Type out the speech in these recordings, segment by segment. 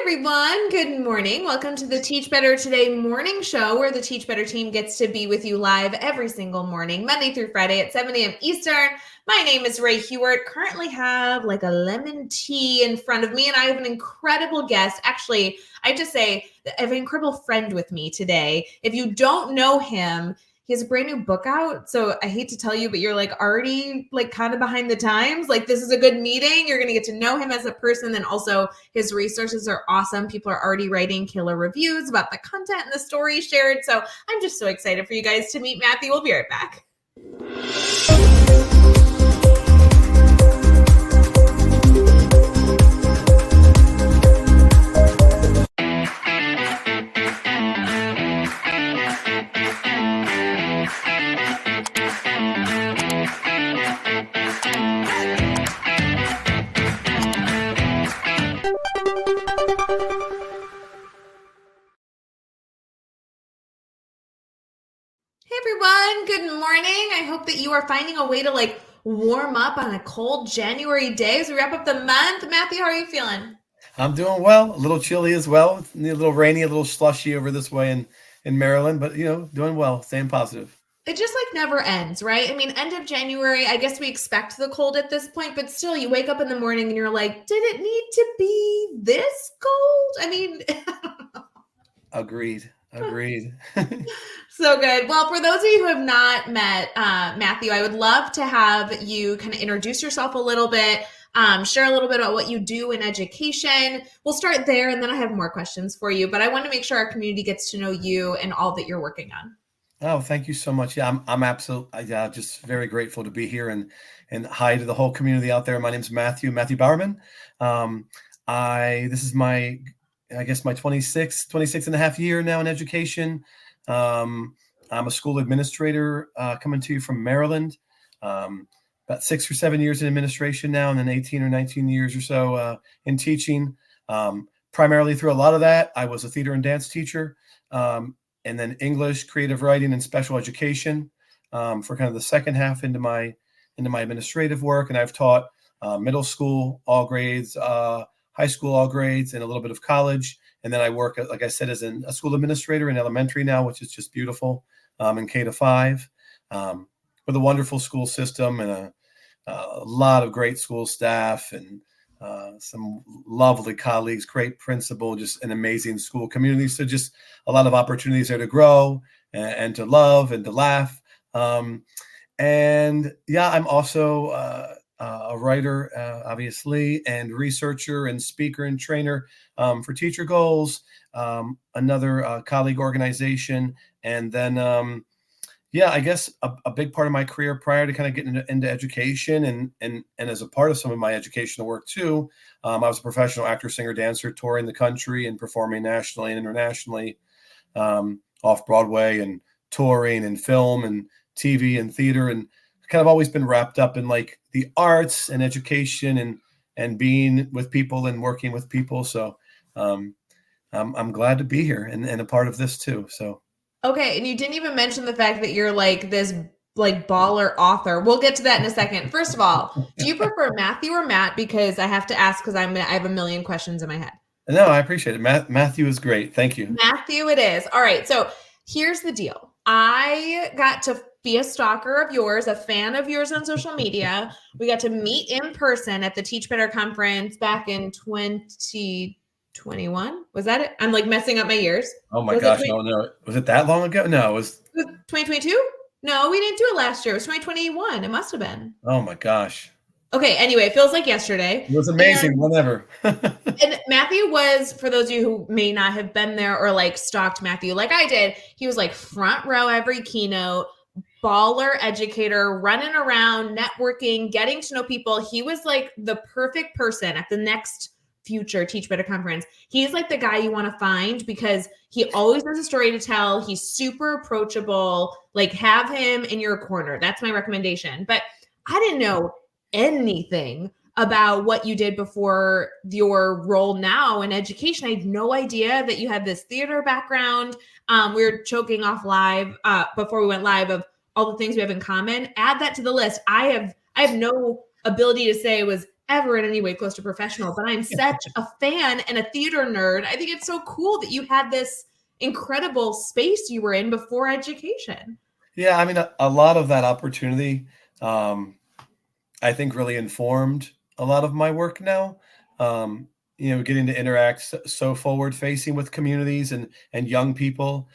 Everyone, good morning. Welcome to the Teach Better Today morning show, where the Teach Better team gets to be with you live every single morning, Monday through Friday at 7 a.m. Eastern. My name is Ray Hewart. Currently have like a lemon tea in front of me, and I have an incredible guest. Actually, I just say I have an incredible friend with me today. If you don't know him, he has a brand new book out. So I hate to tell you, but you're like already like kind of behind the times. Like this is a good meeting. You're going to get to know him as a person. And also his resources are awesome. People are already writing killer reviews about the content and the story shared. So I'm just so excited for you guys to meet Matthew. We'll be right back. Hey everyone, good morning. I hope that you are finding a way to like warm up on a cold January day as we wrap up the month. Matthew, how are you feeling? I'm doing well. A little chilly as well. It's a little rainy, a little slushy over this way in Maryland, but doing well, staying positive. It just like never ends, right? I mean, end of January, I guess we expect the cold at this point, but still you wake up in the morning and you're like, did it need to be this cold? I mean, Agreed. So good. Well, for those of you who have not met Matthew, I would love to have you kind of introduce yourself a little bit, share a little bit about what you do in education. We'll start there, and then I have more questions for you. But I want to make sure our community gets to know you and all that you're working on. Oh, thank you so much. Yeah, I'm absolutely just very grateful to be here and hi to the whole community out there. My name's Matthew Bowerman. This is my 26 and a half year now in education. I'm a school administrator coming to you from Maryland. About 6 or 7 years in administration now, and then 18 or 19 years or so in teaching. Primarily through a lot of that, I was a theater and dance teacher, and then English, creative writing, and special education for kind of the second half into my administrative work. And I've taught middle school, all grades, high school, all grades, and a little bit of college. And then I work, like I said, as a school administrator in elementary now, which is just beautiful, in K-5, with a wonderful school system and a lot of great school staff and some lovely colleagues, great principal, just an amazing school community. So just a lot of opportunities there to grow and to love and to laugh. And yeah, I'm also a writer, obviously, and researcher and speaker and trainer for Teacher Goals, another colleague organization. And then, I guess a big part of my career prior to kind of getting into education and as a part of some of my educational work too, I was a professional actor, singer, dancer, touring the country and performing nationally and internationally, off Broadway and touring and film and TV and theater, and kind of always been wrapped up in like the arts and education and being with people and working with people. So I'm glad to be here and a part of this too. So. Okay, and you didn't even mention the fact that you're like this like baller author. We'll get to that in a second. First of all, do you prefer Matthew or Matt? Because I have to ask because I have a million questions in my head. No, I appreciate it. Matthew is great. Thank you. Matthew it is. All right, so here's the deal. I got to be a stalker of yours, a fan of yours on social media. We got to meet in person at the Teach Better conference back in 2021. Was that it? I'm like messing up my years. Oh my gosh, no. Was it that long ago? No, it was 2022? No, we didn't do it last year. It was 2021. It must have been. Oh my gosh. Okay, anyway, it feels like yesterday. It was amazing, whatever. And Matthew was, for those of you who may not have been there or like stalked Matthew like I did, he was like front row every keynote, baller educator, running around, networking, getting to know people. He was like the perfect person at the next future Teach Better conference. He's like the guy you want to find because he always has a story to tell. He's super approachable. Like have him in your corner. That's my recommendation. But I didn't know anything about what you did before your role now in education. I had no idea that you had this theater background. We were choking off live before we went live of all the things we have in common. Add that to the list. I have no ability to say it was ever in any way close to professional, but I'm such a fan and a theater nerd. I think it's so cool that you had this incredible space you were in before education. Yeah, I mean, a lot of that opportunity, um, I think, really informed a lot of my work now. Getting to interact so forward facing with communities and young people,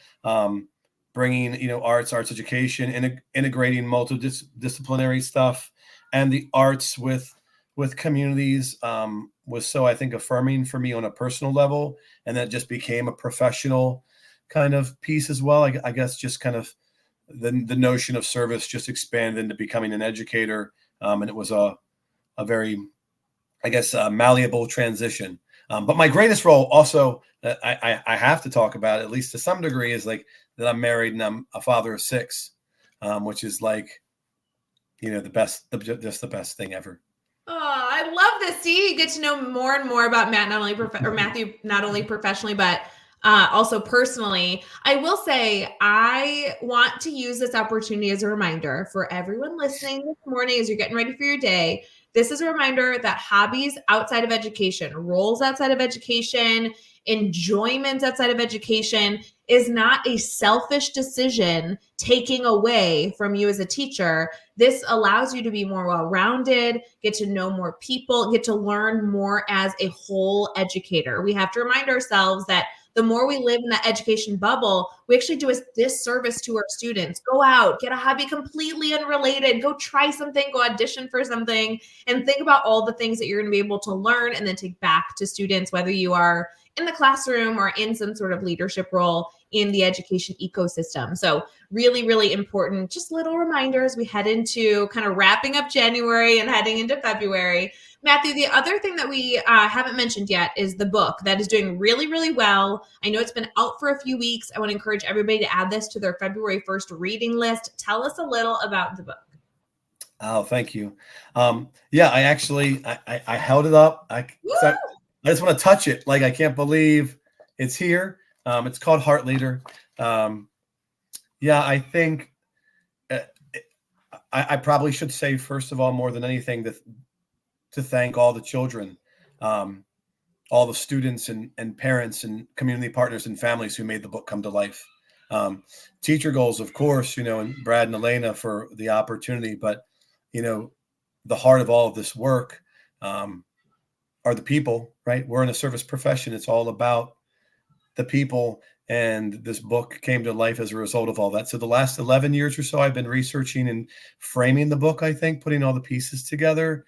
bringing arts education, integrating multidisciplinary stuff, and the arts with communities was so, I think, affirming for me on a personal level, and that just became a professional kind of piece as well. I guess just kind of the notion of service just expanded into becoming an educator, and it was a very, I guess, malleable transition. But my greatest role also that I have to talk about, at least to some degree, is like that I'm married and I'm a father of 6, which is like, the best, just the best thing ever. Oh, I love this. See, you get to know more and more about Matthew, not only professionally, but also personally. I will say, I want to use this opportunity as a reminder for everyone listening this morning as you're getting ready for your day. This is a reminder that hobbies outside of education, roles outside of education, enjoyments outside of education is not a selfish decision taking away from you as a teacher. This allows you to be more well-rounded, get to know more people, get to learn more as a whole educator. We have to remind ourselves that the more we live in that education bubble, we actually do a disservice to our students. Go out, get a hobby completely unrelated, go try something, go audition for something, and think about all the things that you're going to be able to learn and then take back to students, whether you are in the classroom or in some sort of leadership role in the education ecosystem. So really, really important. Just little reminders. We head into kind of wrapping up January and heading into February. Matthew, the other thing that we haven't mentioned yet is the book that is doing really, really well. I know it's been out for a few weeks. I want to encourage everybody to add this to their February 1st reading list. Tell us a little about the book. Oh, thank you. Yeah, I actually, I held it up. I just want to touch it. Like, I can't believe it's here. It's called Heart Leader. Yeah, I think I probably should say, first of all, more than anything, to thank all the children, all the students and parents and community partners and families who made the book come to life. Teacher goals, of course, and Brad and Elena for the opportunity, but the heart of all of this work are the people, right? We're in a service profession. It's all about the people. And this book came to life as a result of all that. So the last 11 years or so, I've been researching and framing the book, I think, putting all the pieces together.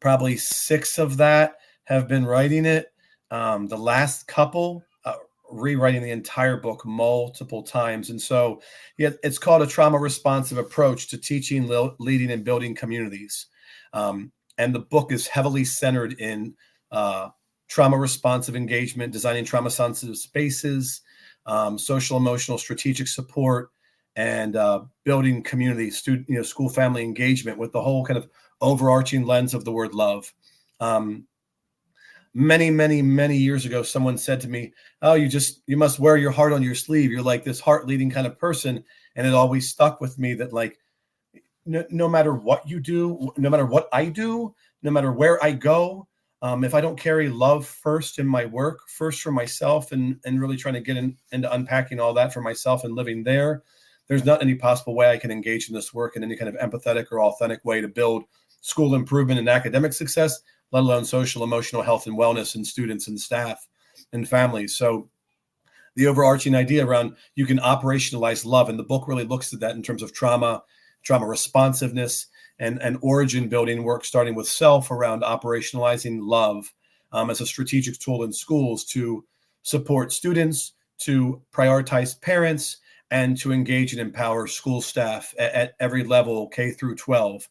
Probably 6 of that have been writing it. The last couple, rewriting the entire book multiple times. And so it's called A Trauma Responsive Approach to Teaching, Leading, and Building Communities. And the book is heavily centered in trauma responsive engagement, designing trauma sensitive spaces, social, emotional, strategic support, and building community, student, school family engagement with the whole kind of overarching lens of the word love. Many, many, many years ago, someone said to me, "Oh, you must wear your heart on your sleeve. You're like this heart leading kind of person." And it always stuck with me that, like, no matter what you do, no matter what I do, no matter where I go, if I don't carry love first in my work, first for myself, and really trying to get into unpacking all that for myself and living there's not any possible way I can engage in this work in any kind of empathetic or authentic way to build school improvement and academic success, let alone social, emotional health and wellness in students and staff and families. So the overarching idea around you can operationalize love, and the book really looks at that in terms of trauma responsiveness, and origin building work, starting with self around operationalizing love as a strategic tool in schools to support students, to prioritize parents, and to engage and empower school staff at every level, K through 12.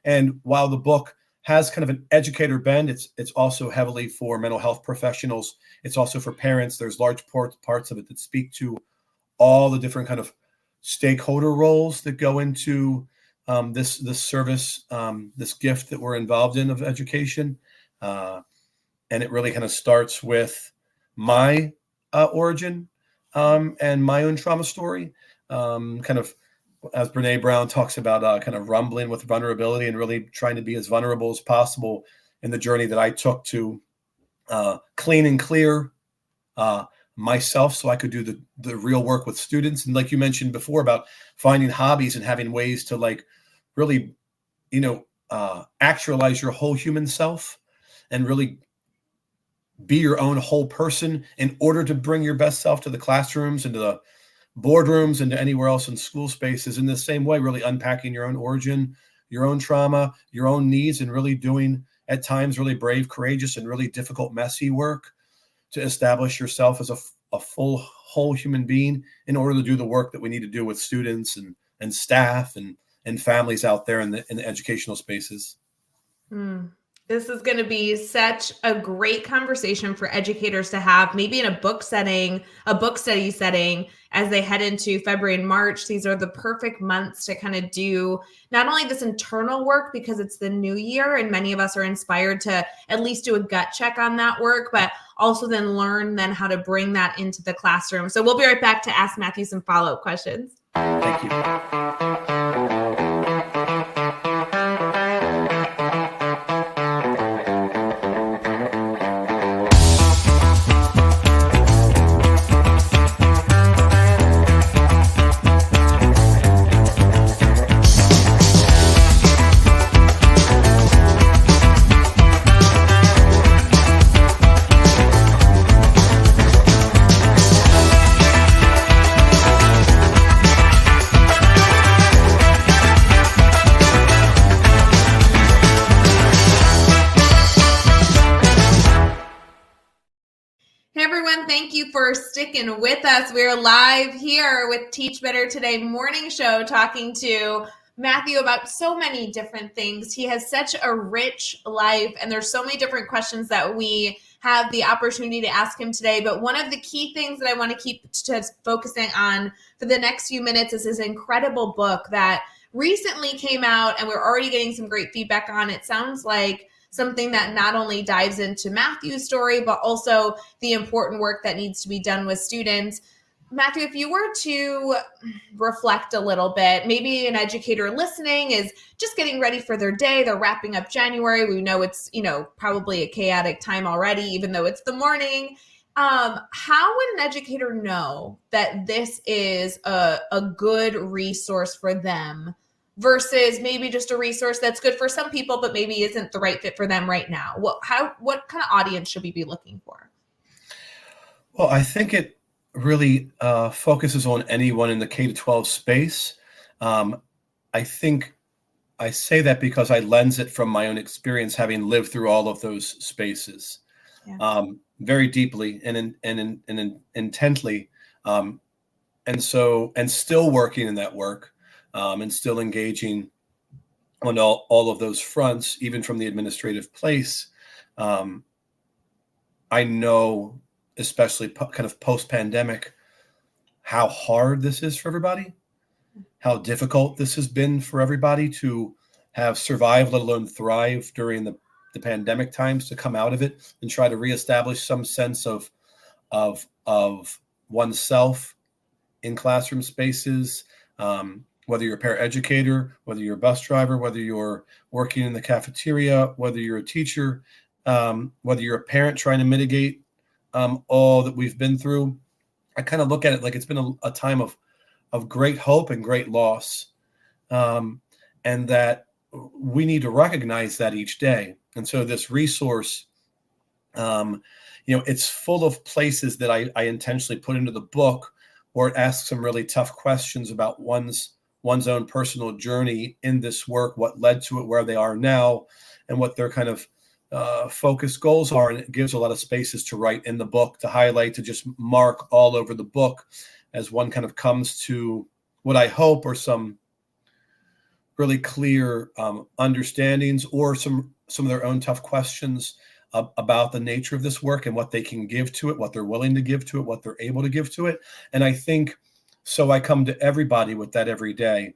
And while the book has kind of an educator bend, it's also heavily for mental health professionals. It's also for parents. There's large parts of it that speak to all the different kind of stakeholder roles that go into this service, this gift that we're involved in of education. And it really kind of starts with my origin and my own trauma story, kind of as Brene Brown talks about, kind of rumbling with vulnerability and really trying to be as vulnerable as possible in the journey that I took to clean and clear myself so I could do the real work with students. And like you mentioned before about finding hobbies and having ways to like really, actualize your whole human self and really be your own whole person in order to bring your best self to the classrooms and to the boardrooms and to anywhere else in school spaces. In the same way, really unpacking your own origin, your own trauma, your own needs, and really doing at times really brave, courageous, and really difficult, messy work to establish yourself as a full, whole human being in order to do the work that we need to do with students and staff and families out there in the educational spaces. This is going to be such a great conversation for educators to have, maybe in a book setting, a book study setting, as they head into February and March. These are the perfect months to kind of do not only this internal work because it's the new year and many of us are inspired to at least do a gut check on that work, but also then learn then how to bring that into the classroom. So we'll be right back to ask Matthew some follow-up questions. Thank you. Thank you for sticking with us. We're live here with Teach Better Today morning show talking to Matthew about so many different things. He has such a rich life and there's so many different questions that we have the opportunity to ask him today. But one of the key things that I want to keep focusing on for the next few minutes is his incredible book that recently came out and we're already getting some great feedback on. It sounds like something that not only dives into Matthew's story, but also the important work that needs to be done with students. Matthew, if you were to reflect a little bit, maybe an educator listening is just getting ready for their day. They're wrapping up January. We know it's, probably a chaotic time already, even though it's the morning. How would an educator know that this is a good resource for them versus maybe just a resource that's good for some people, but maybe isn't the right fit for them right now? What kind of audience should we be looking for? Well, I think it really focuses on anyone in the K-12 space. I think I say that because I lens it from my own experience, having lived through all of those spaces very deeply and intently, and still working in that work. And still engaging on all of those fronts, even from the administrative place. I know, especially kind of post-pandemic, how hard this is for everybody, how difficult this has been for everybody to have survived, let alone thrive during the pandemic times, to come out of it and try to reestablish some sense of oneself in classroom spaces. Whether you're a paraeducator, whether you're a bus driver, whether you're working in the cafeteria, whether you're a teacher, whether you're a parent trying to mitigate all that we've been through, I kind of look at it like it's been a time of great hope and great loss, and that we need to recognize that each day. And so this resource, it's full of places that I intentionally put into the book where it asks some really tough questions about one's own personal journey in this work, what led to it, where they are now, and what their kind of focused goals are. And it gives a lot of spaces to write in the book, to highlight, to just mark all over the book as one kind of comes to what I hope are some really clear understandings or some of their own tough questions about the nature of this work and what they can give to it, what they're willing to give to it, what they're able to give to it. And I think so I come to everybody with that every day,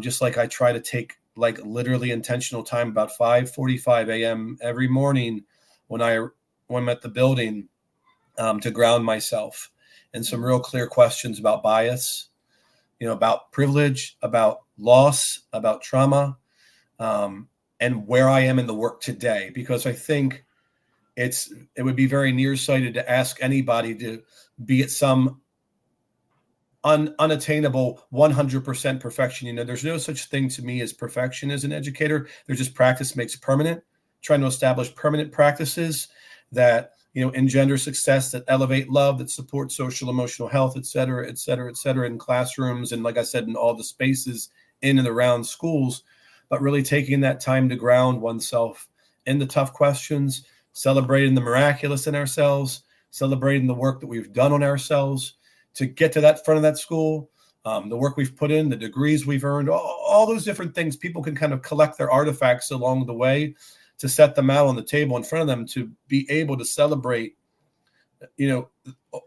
just like I try to take like literally intentional time about 5:45 a.m. every morning when I'm at the building to ground myself, and some real clear questions about bias, about privilege, about loss, about trauma, and where I am in the work today. Because I think it would be very nearsighted to ask anybody to be at some unattainable 100% perfection. There's no such thing to me as perfection as an educator. There's just practice makes permanent. Trying to establish permanent practices that engender success, that elevate love, that support social emotional health, et cetera, et cetera, et cetera, in classrooms, and like I said, in all the spaces in and around schools. But really taking that time to ground oneself in the tough questions, celebrating the miraculous in ourselves, celebrating the work that we've done on ourselves to get to that front of that school, the work we've put in, the degrees we've earned, all those different things. People can kind of collect their artifacts along the way to set them out on the table in front of them, to be able to celebrate,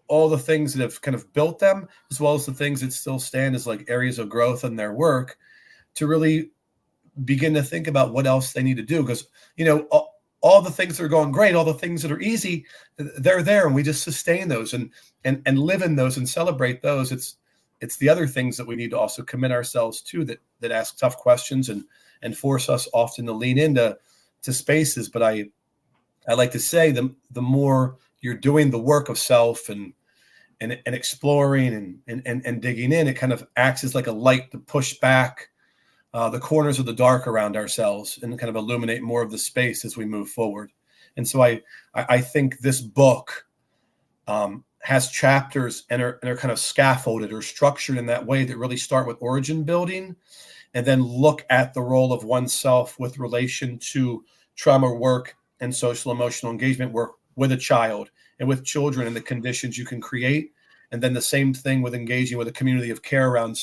all the things that have kind of built them, as well as the things that still stand as like areas of growth in their work, to really begin to think about what else they need to do. Because, all the things that are going great, all the things that are easy, they're there, and we just sustain those and live in those and celebrate those. It's the other things that we need to also commit ourselves to, that ask tough questions and force us often to lean into spaces. But I like to say the more you're doing the work of self and exploring and digging in, it kind of acts as like a light to push back the corners of the dark around ourselves and kind of illuminate more of the space as we move forward. And so I think this book has chapters and are kind of scaffolded or structured in that way that really start with origin building, and then look at the role of oneself with relation to trauma work and social emotional engagement work with a child and with children and the conditions you can create. And then the same thing with engaging with a community of care around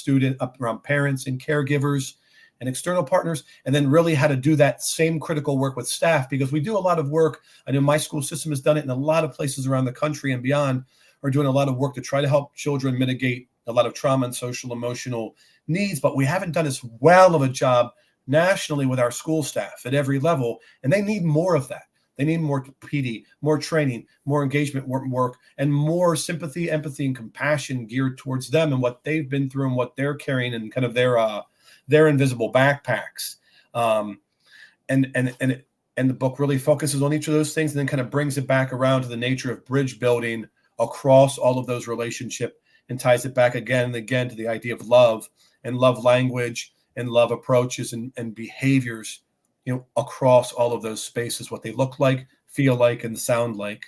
around parents and caregivers and external partners, and then really how to do that same critical work with staff, because we do a lot of work. I know my school system has done it, and a lot of places around the country and beyond are doing a lot of work to try to help children mitigate a lot of trauma and social emotional needs, but we haven't done as well of a job nationally with our school staff at every level, and they need more of that. They need more PD, more training, more engagement work, and more sympathy, empathy, and compassion geared towards them and what they've been through and what they're carrying and kind of their invisible backpacks. And the book really focuses on each of those things and then kind of brings it back around to the nature of bridge building across all of those relationships, and ties it back again and again to the idea of love and love language and love approaches and behaviors, across all of those spaces, what they look like, feel like, and sound like.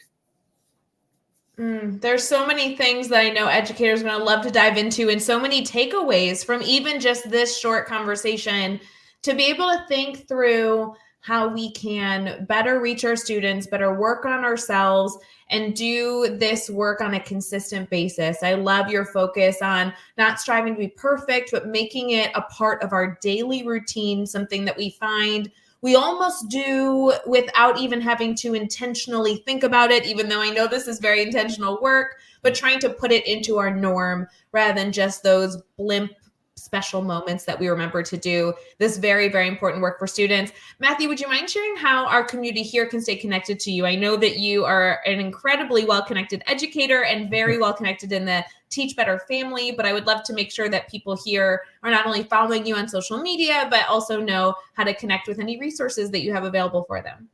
There's so many things that I know educators are going to love to dive into, and so many takeaways from even just this short conversation, to be able to think through how we can better reach our students, better work on ourselves, and do this work on a consistent basis. I love your focus on not striving to be perfect, but making it a part of our daily routine, something that we find we almost do without even having to intentionally think about it, even though I know this is very intentional work, but trying to put it into our norm rather than just those blimp special moments that we remember to do this very, very important work for students. Matthew, would you mind sharing how our community here can stay connected to you? I know that you are an incredibly well-connected educator and very well-connected in the Teach Better family, but I would love to make sure that people here are not only following you on social media, but also know how to connect with any resources that you have available for them.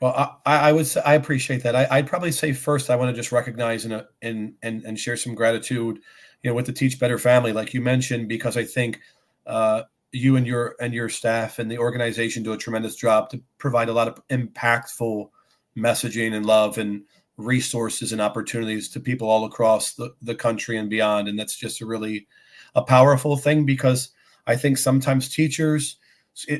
Well, I would say I appreciate that. I'd probably say first I want to just recognize and share some gratitude, with the Teach Better family, like you mentioned, because I think you and your staff and the organization do a tremendous job to provide a lot of impactful messaging and love and resources and opportunities to people all across the country and beyond. And that's just a powerful thing, because I think sometimes teachers,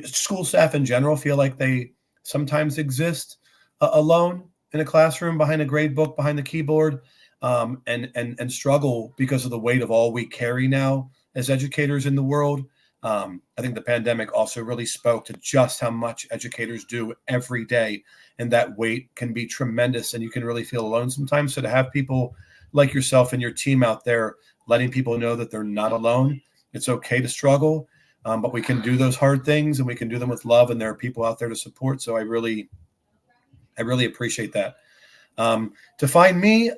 school staff in general, feel like they sometimes exist alone in a classroom behind a grade book, behind the keyboard, and struggle because of the weight of all we carry now as educators in the world. I think the pandemic also really spoke to just how much educators do every day, and that weight can be tremendous, and you can really feel alone sometimes. So to have people like yourself and your team out there letting people know that they're not alone, it's okay to struggle, but we can do those hard things and we can do them with love, and there are people out there to support. So I really appreciate that. To find me,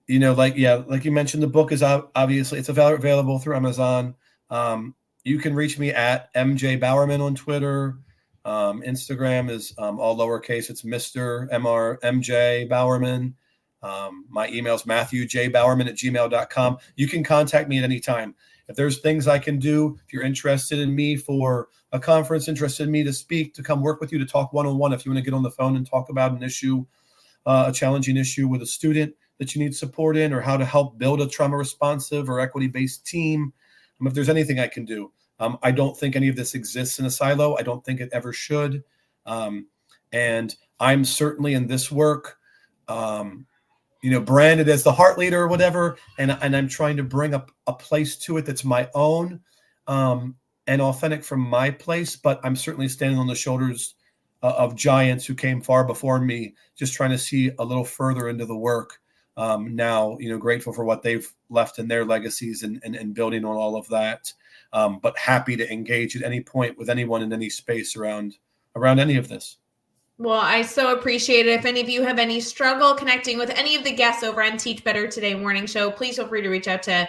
like you mentioned, the book is obviously it's available through Amazon. You can reach me at MJ Bowerman on Twitter. Instagram is all lowercase. It's Mr. MJ Bowerman. My email is matthewjbowerman@gmail.com. You can contact me at any time. If there's things I can do, if you're interested in me for a conference, interested in me to speak, to come work with you, to talk one-on-one, if you want to get on the phone and talk about an issue, a challenging issue with a student that you need support in, or how to help build a trauma responsive or equity-based team, if there's anything I can do. I don't think any of this exists in a silo. I don't think it ever should. And I'm certainly in this work, branded as the heart leader or whatever. And I'm trying to bring up a place to it that's my own and authentic from my place. But I'm certainly standing on the shoulders of giants who came far before me, just trying to see a little further into the work. Now, grateful for what they've left in their legacies and building on all of that. But happy to engage at any point with anyone in any space around any of this. Well, I so appreciate it. If any of you have any struggle connecting with any of the guests over on Teach Better Today morning show, please feel free to reach out to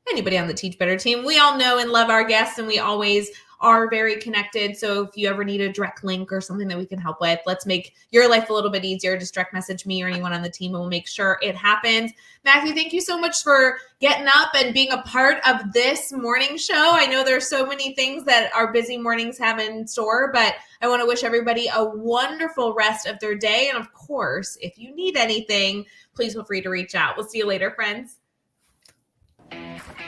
anybody on the Teach Better team. We all know and love our guests, and we always are very connected. So if you ever need a direct link or something that we can help with, let's make your life a little bit easier. Just direct message me or anyone on the team, and we'll make sure it happens. Matthew, thank you so much for getting up and being a part of this morning show. I know there's so many things that our busy mornings have in store, but I want to wish everybody a wonderful rest of their day. And of course, if you need anything, please feel free to reach out. We'll see you later, friends.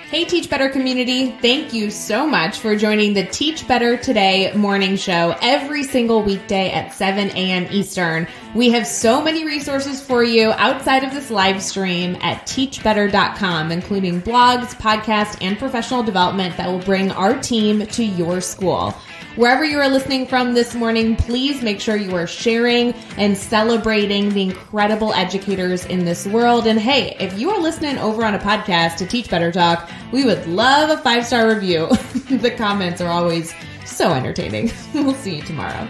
Hey, Teach Better community. Thank you so much for joining the Teach Better Today morning show every single weekday at 7 a.m. Eastern. We have so many resources for you outside of this live stream at teachbetter.com, including blogs, podcasts, and professional development that will bring our team to your school. Wherever you are listening from this morning, please make sure you are sharing and celebrating the incredible educators in this world. And hey, if you are listening over on a podcast to Teach Better Talk, we would love a 5-star review. The comments are always so entertaining. We'll see you tomorrow.